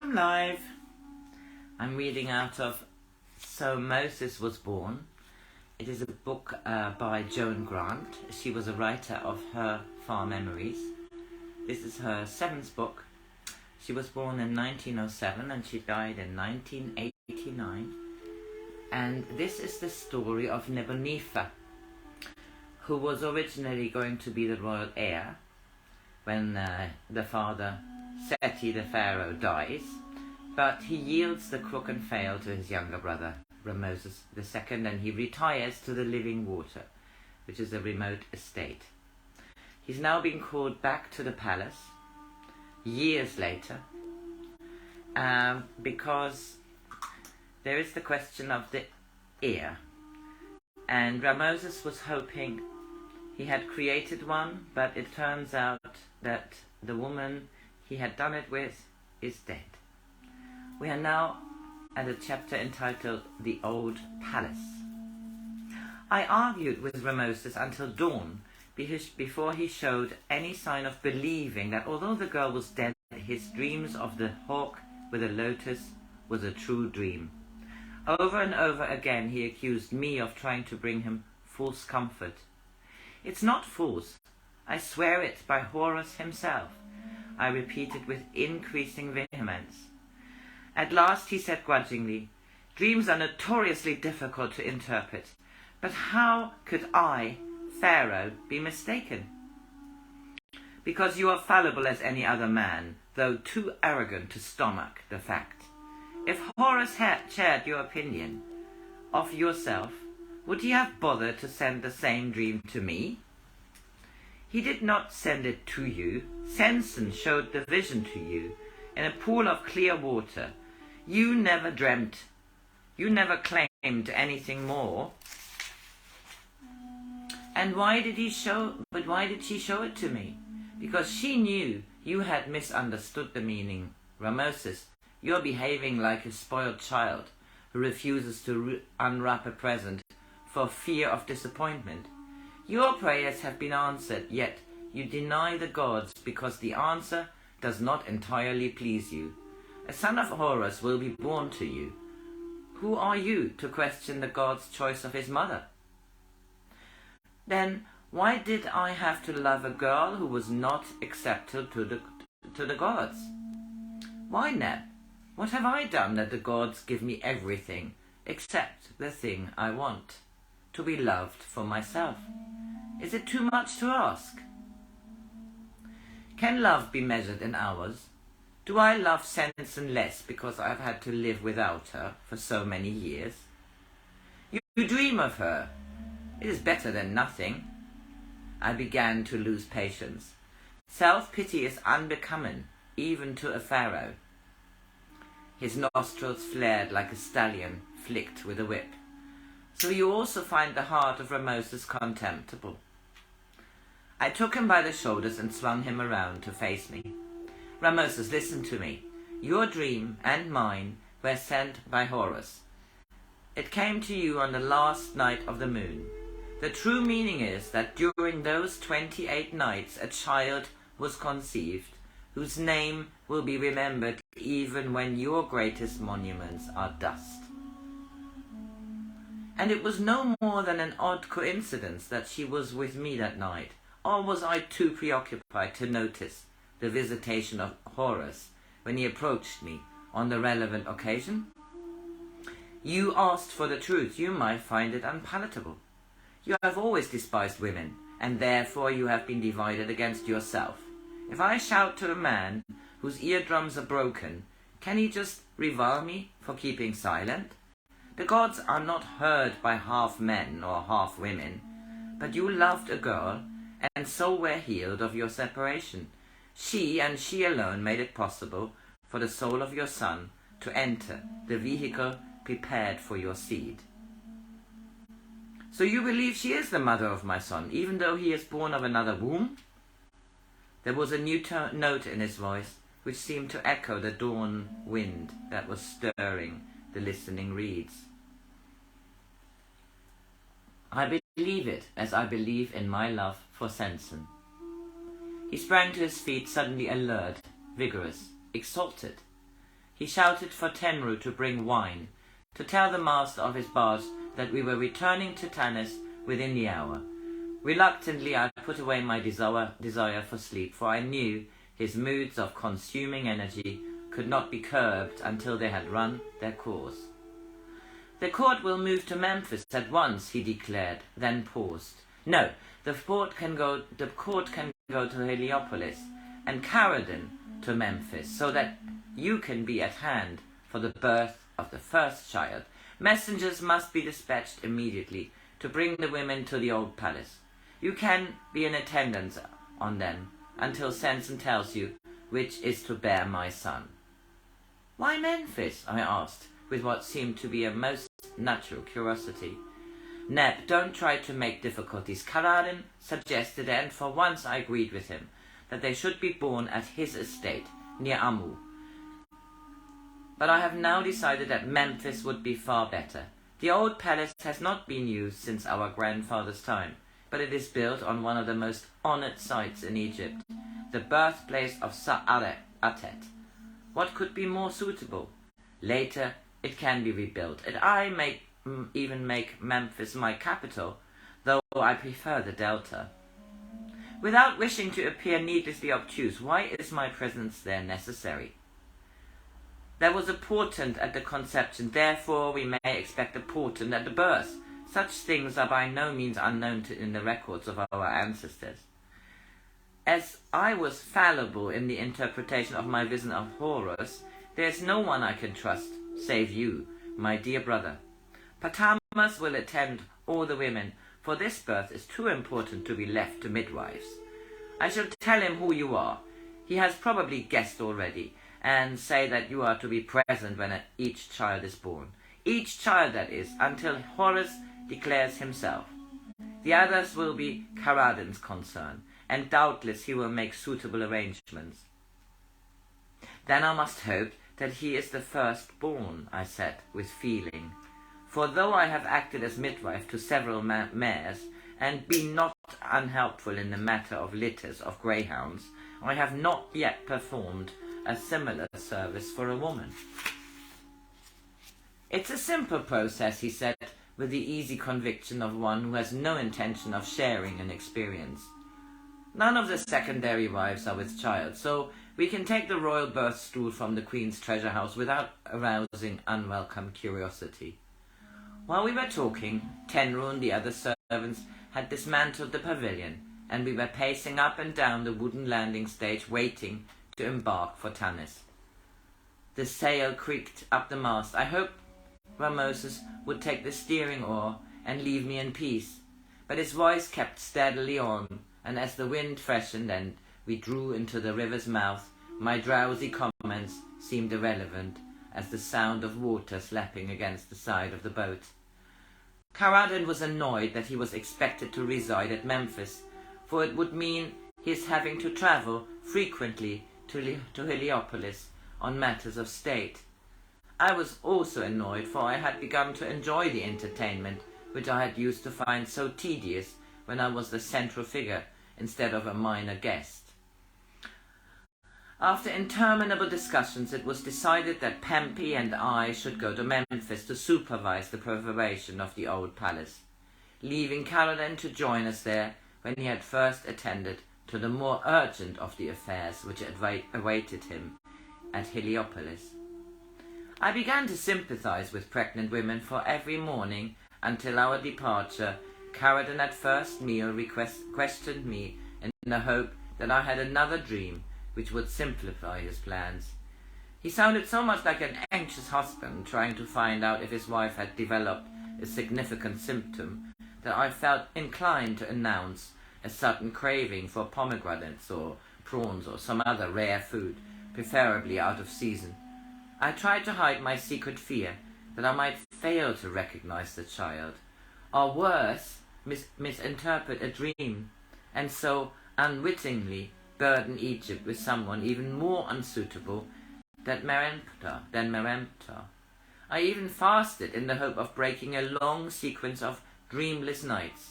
I'm live. I'm reading out of So Moses Was Born. It is a book by Joan Grant. She was a writer of her far memories. This is her 7th book. She was born in 1907 and she died in 1989. And this is the story of Nebunefer, who was originally going to be the royal heir when the father, Seti the Pharaoh, dies, but he yields the crook and fail to his younger brother, Ramoses II, and he retires to the living water, which is a remote estate. He's now been called back to the palace, years later, because there is the question of the heir. And Ramoses was hoping he had created one, but it turns out that the woman he had done it with is dead. We are now at a chapter entitled The Old Palace. I argued with Ramoses until dawn before he showed any sign of believing that although the girl was dead, his dreams of the hawk with a lotus was a true dream. Over and over again he accused me of trying to bring him false comfort. It's not false. I swear it by Horus himself, I repeated with increasing vehemence. At last he said grudgingly, dreams are notoriously difficult to interpret, but how could I, Pharaoh, be mistaken? Because you are fallible as any other man, though too arrogant to stomach the fact. If Horus had shared your opinion of yourself, would he have bothered to send the same dream to me? He did not send it to you. Sensen showed the vision to you in a pool of clear water. You never dreamt. You never claimed anything more. And why did she show it to me? Because she knew you had misunderstood the meaning. Ramoses, you're behaving like a spoiled child who refuses to unwrap a present for fear of disappointment. Your prayers have been answered, yet you deny the gods because the answer does not entirely please you. A son of Horus will be born to you. Who are you to question the god's choice of his mother? Then why did I have to love a girl who was not accepted to the gods? Why, Neb? What have I done that the gods give me everything except the thing I want? To be loved for myself. Is it too much to ask? Can love be measured in hours? Do I love Sensen less because I've had to live without her for so many years? You dream of her. It is better than nothing. I began to lose patience. Self-pity is unbecoming, even to a pharaoh. His nostrils flared like a stallion flicked with a whip. So you also find the heart of Ramoses contemptible. I took him by the shoulders and swung him around to face me. Ramoses, listen to me. Your dream and mine were sent by Horus. It came to you on the last night of the moon. The true meaning is that during those 28 nights a child was conceived, whose name will be remembered even when your greatest monuments are dust. And it was no more than an odd coincidence that she was with me that night, or was I too preoccupied to notice the visitation of Horus when he approached me on the relevant occasion? You asked for the truth. You might find it unpalatable. You have always despised women, and therefore you have been divided against yourself. If I shout to a man whose eardrums are broken, can he just revile me for keeping silent? The gods are not heard by half men or half women, but you loved a girl, and so were healed of your separation. She, and she alone, made it possible for the soul of your son to enter the vehicle prepared for your seed. So you believe she is the mother of my son, even though he is born of another womb? There was a new note in his voice, which seemed to echo the dawn wind that was stirring the listening reeds. I believe it as I believe in my love for Sensen. He sprang to his feet, suddenly alert, vigorous, exalted. he shouted for Tenru to bring wine, to tell the master of his barge that we were returning to Tanis within the hour. Reluctantly I put away my desire for sleep, for I knew his moods of consuming energy could not be curbed until they had run their course. "The court will move to Memphis at once," he declared, then paused. "No, the court can go to Heliopolis, and Caradon to Memphis, so that you can be at hand for the birth of the first child. Messengers must be dispatched immediately to bring the women to the old palace. You can be in attendance on them until Sensen tells you which is to bear my son." "Why Memphis?" I asked, with what seemed to be a most natural curiosity. "Neb, don't try to make difficulties. Caradon suggested, and for once I agreed with him, that they should be born at his estate, near Amu. But I have now decided that Memphis would be far better. The old palace has not been used since our grandfather's time, but it is built on one of the most honored sites in Egypt, the birthplace of Sa'atet. What could be more suitable? Later, it can be rebuilt, and I may even make Memphis my capital, though I prefer the Delta. Without wishing to appear needlessly obtuse, why is my presence there necessary? There was a portent at the conception, therefore we may expect a portent at the birth. Such things are by no means unknown in the records of our ancestors. As I was fallible in the interpretation of my vision of Horus, there is no one I can trust, save you, my dear brother. Patamas will attend all the women, for this birth is too important to be left to midwives. I shall tell him who you are. He has probably guessed already, and say that you are to be present when each child is born. Each child, that is, until Horus declares himself. The others will be Caradon's concern, and doubtless he will make suitable arrangements." "Then I must hope that he is the firstborn," I said with feeling. "For though I have acted as midwife to several mares, and been not unhelpful in the matter of litters of greyhounds, I have not yet performed a similar service for a woman." "It's a simple process," he said, with the easy conviction of one who has no intention of sharing an experience. "None of the secondary wives are with child, so we can take the royal birth stool from the Queen's treasure house without arousing unwelcome curiosity." While we were talking, Tenru and the other servants had dismantled the pavilion, and we were pacing up and down the wooden landing stage waiting to embark for Tanis. The sail creaked up the mast. I hoped Rameses would take the steering oar and leave me in peace, but his voice kept steadily on, and as the wind freshened and we drew into the river's mouth, my drowsy comments seemed irrelevant as the sound of water slapping against the side of the boat. Caradon was annoyed that he was expected to reside at Memphis, for it would mean his having to travel frequently to Heliopolis on matters of state. I was also annoyed, for I had begun to enjoy the entertainment which I had used to find so tedious when I was the central figure instead of a minor guest. After interminable discussions, it was decided that Pempi and I should go to Memphis to supervise the preparation of the old palace, leaving Caradon to join us there when he had first attended to the more urgent of the affairs which awaited him at Heliopolis. I began to sympathize with pregnant women, for every morning until our departure, Caradon at first meal questioned me in the hope that I had another dream which would simplify his plans. He sounded so much like an anxious husband trying to find out if his wife had developed a significant symptom that I felt inclined to announce a sudden craving for pomegranates or prawns or some other rare food, preferably out of season. I tried to hide my secret fear that I might fail to recognize the child, or worse, misinterpret a dream, and so unwittingly burden Egypt with someone even more unsuitable than Meremptah. I even fasted in the hope of breaking a long sequence of dreamless nights,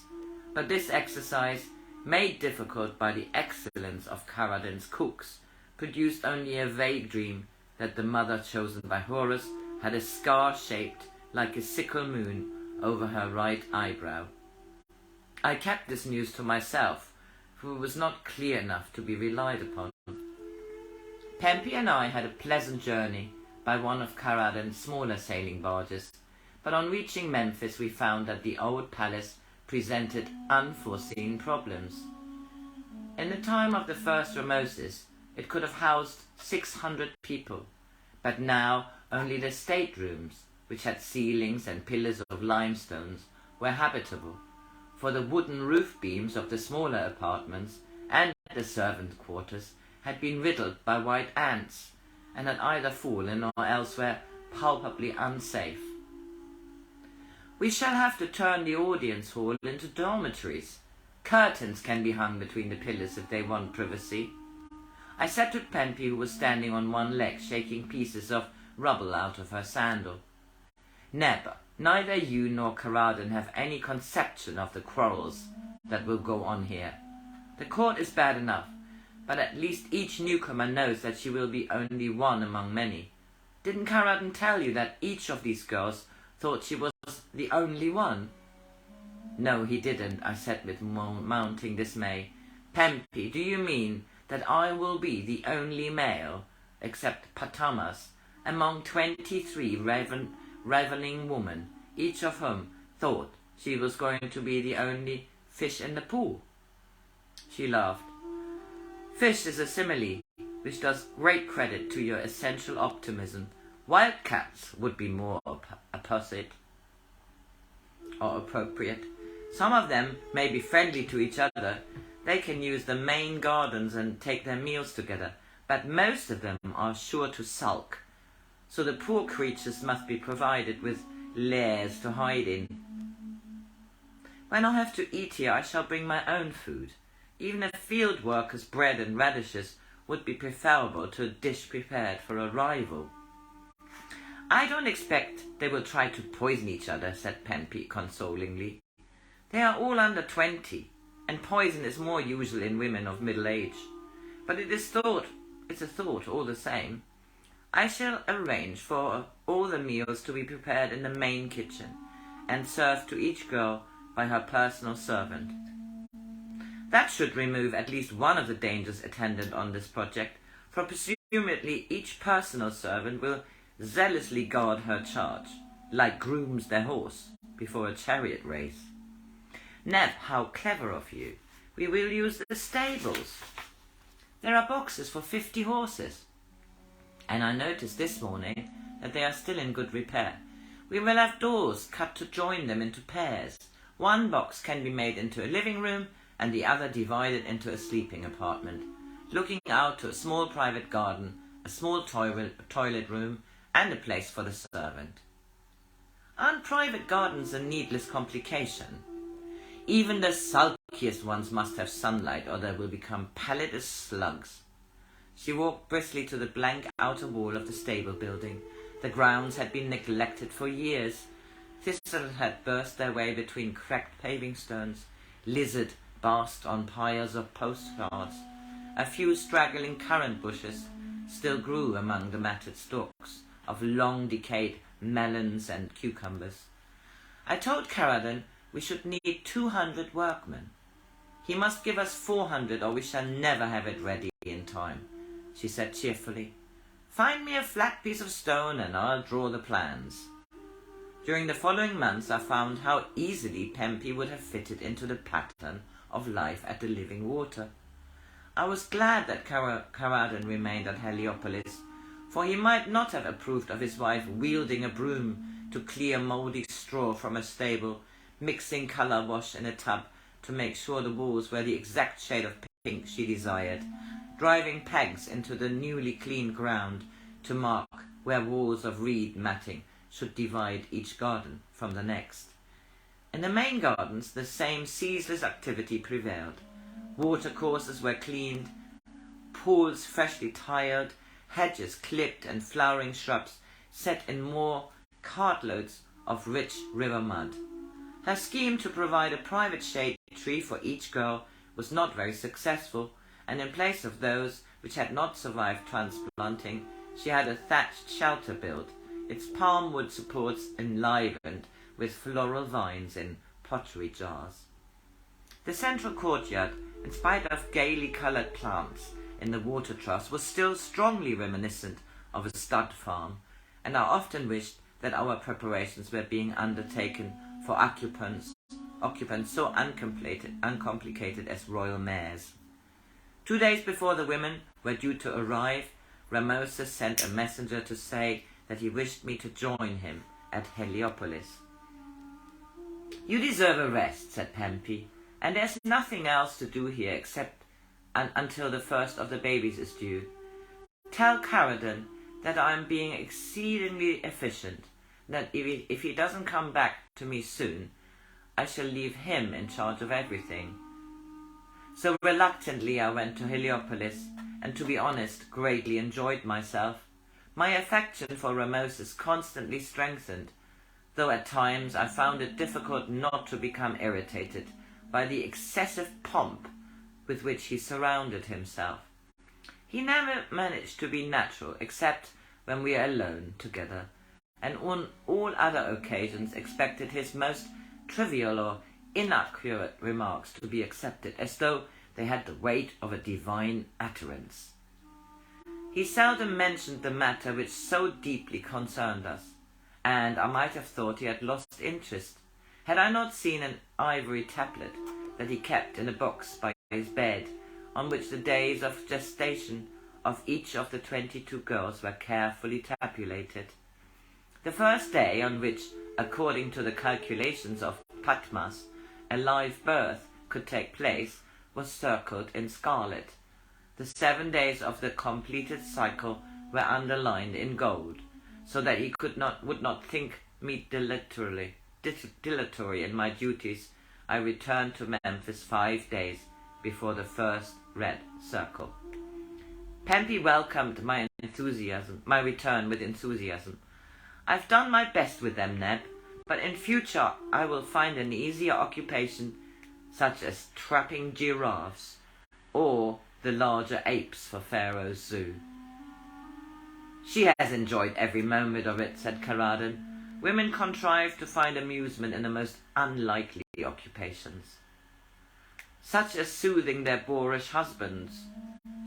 but this exercise, made difficult by the excellence of Caradon's cooks, produced only a vague dream that the mother chosen by Horus had a scar shaped like a sickle moon over her right eyebrow. I kept this news to myself, for it was not clear enough to be relied upon. Pempi and I had a pleasant journey by one of Caradan's smaller sailing barges, but on reaching Memphis we found that the old palace presented unforeseen problems. In the time of the first Ramesses, it could have housed 600 people, but now only the staterooms, which had ceilings and pillars of limestones, were habitable, for the wooden roof beams of the smaller apartments and the servant quarters had been riddled by white ants, and had either fallen or else were palpably unsafe. We shall have to turn the audience hall into dormitories. Curtains can be hung between the pillars if they want privacy. I said to Pempi, who was standing on one leg, shaking pieces of rubble out of her sandal, "Neb, neither you nor Caradan have any conception of the quarrels that will go on here. The court is bad enough, but at least each newcomer knows that she will be only one among many. Didn't Caradan tell you that each of these girls thought she was the only one?" "No, he didn't," I said with mounting dismay. "Pempi, do you mean that I will be the only male, except Patamas, among 23 reveling women, each of whom thought she was going to be the only fish in the pool?" She laughed. "Fish is a simile which does great credit to your essential optimism. Wildcats would be more apposite or appropriate. Some of them may be friendly to each other. They can use the main gardens and take their meals together, but most of them are sure to sulk. So the poor creatures must be provided with lairs to hide in. When I have to eat here, I shall bring my own food. Even a field worker's bread and radishes would be preferable to a dish prepared for a rival." "I don't expect they will try to poison each other," said Pempi consolingly. "They are all under 20, and poison is more usual in women of middle age. But it's a thought all the same. I shall arrange for all the meals to be prepared in the main kitchen, and served to each girl by her personal servant. That should remove at least one of the dangers attendant on this project, for presumably each personal servant will zealously guard her charge, like grooms their horse before a chariot race." "Neb, how clever of you. We will use the stables. There are boxes for 50 horses. And I noticed this morning that they are still in good repair. We will have doors cut to join them into pairs. One box can be made into a living room and the other divided into a sleeping apartment, looking out to a small private garden, a small toilet room, and a place for the servant." "Aren't private gardens a needless complication?" "Even the sulkiest ones must have sunlight, or they will become pallid as slugs." She walked briskly to the blank outer wall of the stable building. The grounds had been neglected for years. Thistles had burst their way between cracked paving stones. Lizard basked on piles of postcards. A few straggling currant bushes still grew among the matted stalks of long-decayed melons and cucumbers. I told Caradan we should need 200 workmen. "He must give us 400 or we shall never have it ready in time," she said cheerfully. "Find me a flat piece of stone and I'll draw the plans." During the following months I found how easily Pempi would have fitted into the pattern of life at the Living Water. I was glad that Caradan remained at Heliopolis, for he might not have approved of his wife wielding a broom to clear mouldy straw from a stable, mixing colour wash in a tub to make sure the walls were the exact shade of pink she desired, driving pegs into the newly cleaned ground to mark where walls of reed matting should divide each garden from the next. In the main gardens the same ceaseless activity prevailed. Watercourses were cleaned, pools freshly tiled, hedges clipped, and flowering shrubs set in more cartloads of rich river mud. Her scheme to provide a private shade tree for each girl was not very successful, and in place of those which had not survived transplanting, she had a thatched shelter built, its palm wood supports enlivened with floral vines in pottery jars. The central courtyard, in spite of gaily coloured plants in the water troughs, was still strongly reminiscent of a stud farm, and I often wished that our preparations were being undertaken for occupants so uncomplicated as royal mares. 2 days before the women were due to arrive, Ramosis sent a messenger to say that he wished me to join him at Heliopolis. "You deserve a rest," said Pempi, "and there's nothing else to do here except until the first of the babies is due. Tell Caradon that I am being exceedingly efficient, that if he doesn't come back to me soon, I shall leave him in charge of everything." So reluctantly I went to Heliopolis, and to be honest, greatly enjoyed myself. My affection for Ramosis constantly strengthened, though at times I found it difficult not to become irritated by the excessive pomp with which he surrounded himself. He never managed to be natural except when we were alone together, and on all other occasions expected his most trivial or inaccurate remarks to be accepted as though they had the weight of a divine utterance. He seldom mentioned the matter which so deeply concerned us, and I might have thought he had lost interest, had I not seen an ivory tablet that he kept in a box by his bed, on which the days of gestation of each of the 22 girls were carefully tabulated. The first day on which, according to the calculations of Patmas, a live birth could take place was circled in scarlet. The 7 days of the completed cycle were underlined in gold, so that he would not think me dilatory in my duties. I returned to Memphis 5 days before the first red circle. Pempi welcomed my return with enthusiasm. "I've done my best with them, Neb, but in future I will find an easier occupation, such as trapping giraffes, or the larger apes for Pharaoh's zoo." "She has enjoyed every moment of it," said Caradon. "Women contrive to find amusement in the most unlikely occupations, such as soothing their boorish husbands."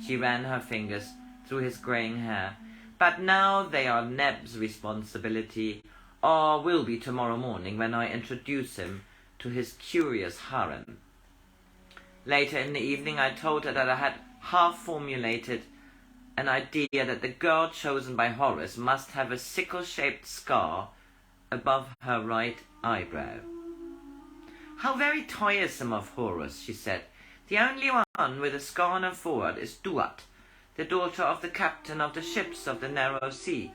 She ran her fingers through his greying hair. "But now they are Neb's responsibility, or will be tomorrow morning when I introduce him to his curious harem." Later in the evening I told her that I had half-formulated an idea that the girl chosen by Horus must have a sickle-shaped scar above her right eyebrow. "How very tiresome of Horus," she said. "The only one with a scar on her forehead is Duat, the daughter of the captain of the ships of the Narrow Sea.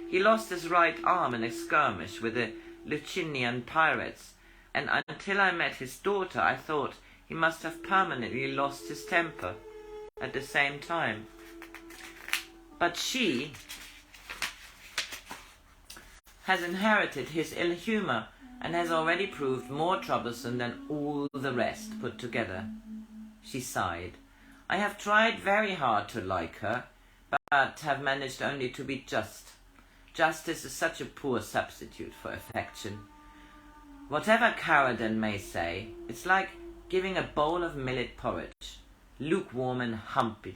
He lost his right arm in a skirmish with the Lucinian pirates, and until I met his daughter I thought he must have permanently lost his temper at the same time. But she has inherited his ill humour and has already proved more troublesome than all the rest put together." She sighed. "I have tried very hard to like her, but have managed only to be just. Justice is such a poor substitute for affection. Whatever Caradon may say, it's like giving a bowl of millet porridge, lukewarm and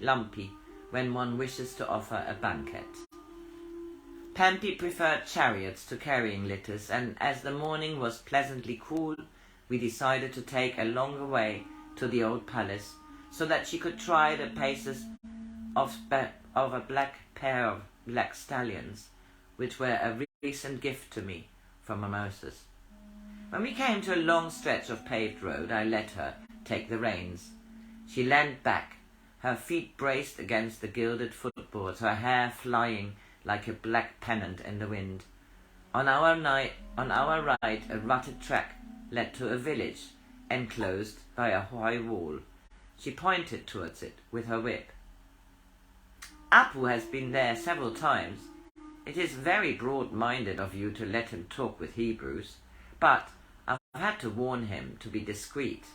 lumpy, when one wishes to offer a banquet." Pempi preferred chariots to carrying litters, and as the morning was pleasantly cool, we decided to take a longer way to the old palace, so that she could try the paces of a pair of black stallions, which were a recent gift to me from Ramosis. When we came to a long stretch of paved road, I let her take the reins. She leaned back, her feet braced against the gilded footboards, her hair flying like a black pennant in the wind. On our right, a rutted track led to a village, enclosed by a high wall. She pointed towards it with her whip. "Apu has been there several times. It is very broad-minded of you to let him talk with Hebrews, but I've had to warn him to be discreet."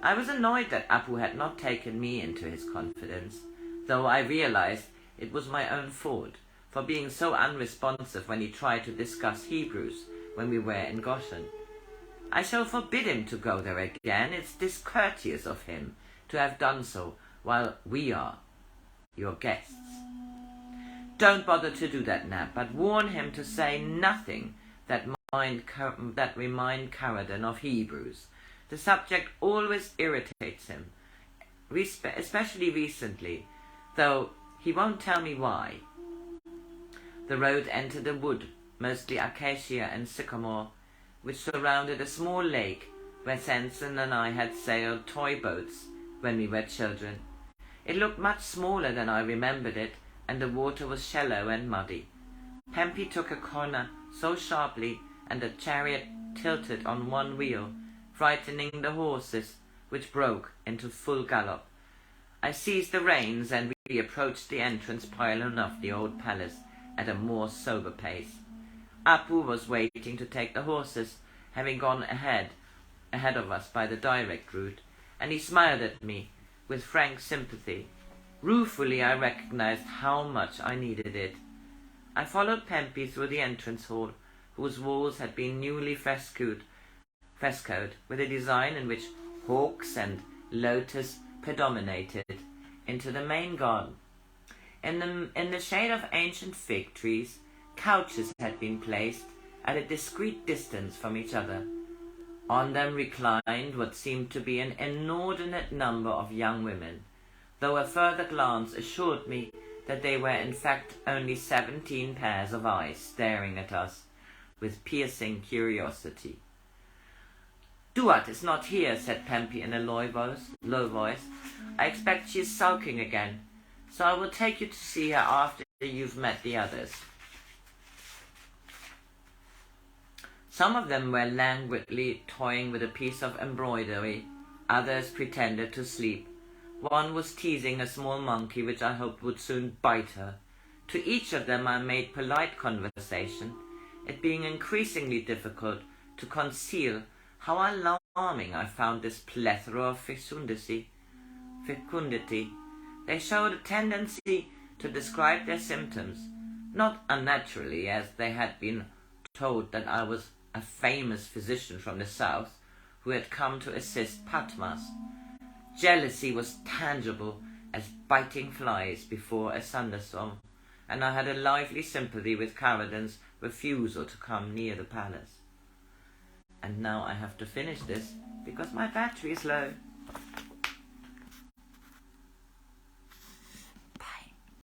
I was annoyed that Apu had not taken me into his confidence, though I realized it was my own fault for being so unresponsive when he tried to discuss Hebrews when we were in Goshen. I shall forbid him to go there again. It's discourteous of him to have done so while we are your guests. Don't bother to do that, Nab, but warn him to say nothing that remind Caradon of Hebrews. The subject always irritates him, especially recently, though he won't tell me why. The road entered a wood, mostly acacia and sycamore, which surrounded a small lake where Sensen and I had sailed toy boats when we were children. It looked much smaller than I remembered it, and the water was shallow and muddy. Pempy took a corner so sharply, and the chariot tilted on one wheel, frightening the horses, which broke into full gallop. I seized the reins, and we approached the entrance pylon of the old palace at a more sober pace. Apu was waiting to take the horses, having gone ahead of us by the direct route, and he smiled at me with frank sympathy. Ruefully I recognized how much I needed it. I followed Pempy through the entrance hall, whose walls had been newly frescoed with a design in which hawks and lotus predominated, into the main garden. In the shade of ancient fig trees, couches had been placed at a discreet distance from each other. On them reclined what seemed to be an inordinate number of young women, though a further glance assured me that they were in fact only 17 pairs of eyes staring at us with piercing curiosity. "Duat is not here," said Pempy in a low voice. "I expect she is sulking again, so I will take you to see her after you've met the others." Some of them were languidly toying with a piece of embroidery, others pretended to sleep. One was teasing a small monkey which I hoped would soon bite her. To each of them I made polite conversation, it being increasingly difficult to conceal how alarming I found this plethora of fecundity. They showed a tendency to describe their symptoms, not unnaturally, as they had been told that I was a famous physician from the south who had come to assist Patmas. Jealousy was tangible as biting flies before a thunderstorm, and I had a lively sympathy with Caradon's refusal to come near the palace. And now I have to finish this because my battery is low.